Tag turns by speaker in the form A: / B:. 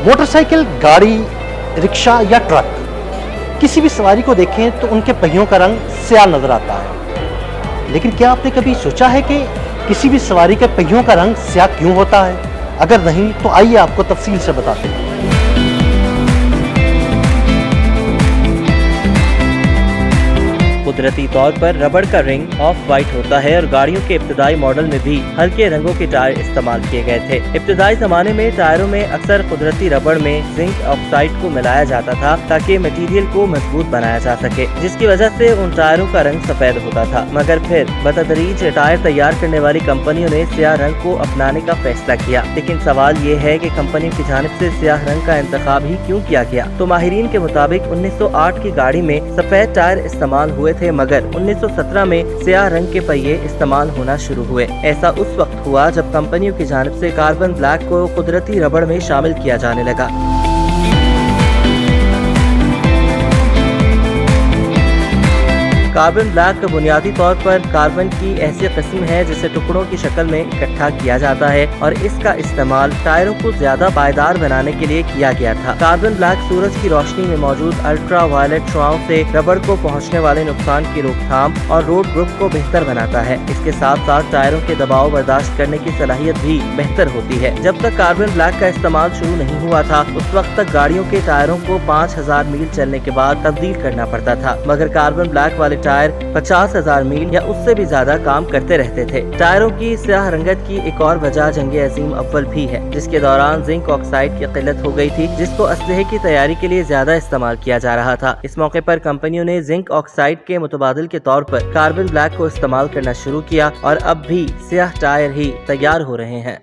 A: Motor cycle, गाड़ी, rickshaw या truck, किसी भी सवारी को देखें तो उनके पहियों का रंग स्याह नजर आता है। लेकिन क्या आपने कभी सोचा है कि किसी भी सवारी के पहियों का रंग स्याह क्यों होता है? अगर नहीं तो आइए आपको तफसील से बताते हैं।
B: कुदरती तौर पर रबड़ का रिंग ऑफ वाइट होता है और गाड़ियों के इब्तदाई मॉडल में भी हल्के रंगों के टायर इस्तेमाल किए गए थे। इब्तदाई जमाने में टायरों में अक्सर कुदरती रबड़ में जिंक ऑक्साइड को मिलाया जाता था ताकि मटेरियल को मजबूत बनाया जा सके, जिसकी वजह से उन टायरों का रंग सफेद होता था। मगर फिर बतदरीज टायर तैयार करने वाली कंपनियों ने स्याह रंग को अपनाने का फैसला किया। लेकिन सवाल ये है कि कंपनियों की जानिब से स्याह रंग का इंतखाब ही क्यों किया गया? तो माहिरीन के मुताबिक 1908 की गाड़ी में सफेद टायर इस्तेमाल हुए थे, मगर 1917 में स्याह रंग के पहिए इस्तेमाल होना शुरू हुए। ऐसा उस वक्त हुआ जब कंपनियों की जानिब से कार्बन ब्लैक को कुदरती रबड़ में शामिल किया जाने लगा। कार्बन ब्लैक बुनियादी तौर पर कार्बन की ऐसी किस्म है जिसे टुकड़ों की शक्ल में इकट्ठा किया जाता है और इसका इस्तेमाल टायरों को ज्यादा पायदार बनाने के लिए किया गया था। कार्बन ब्लैक सूरज की रोशनी में मौजूद अल्ट्रा वायलेट शुआओं से रबड़ को पहुंचने वाले नुकसान की रोकथाम और रोड ग्रुप को बेहतर बनाता है। इसके साथ साथ टायरों के दबाव बर्दाश्त करने की सलाहियत भी बेहतर होती है। जब तक कार्बन ब्लैक का इस्तेमाल शुरू नहीं हुआ था उस वक्त तक गाड़ियों के टायरों को 5000 मील चलने के बाद तब्दील करना पड़ता था, मगर कार्बन ब्लैक वाले टायर 50,000 मील या उससे भी ज्यादा काम करते रहते थे। टायरों की स्याह रंगत की एक और वजह जंग अजीम अव्वल भी है, जिसके दौरान जिंक ऑक्साइड की किल्लत हो गई थी, जिसको असलहे की तैयारी के लिए ज्यादा इस्तेमाल किया जा रहा था। इस मौके पर कंपनियों ने जिंक ऑक्साइड के मुतबादिल के तौर पर कार्बन ब्लैक को इस्तेमाल करना शुरू किया और अब भी स्याह टायर ही तैयार हो रहे हैं।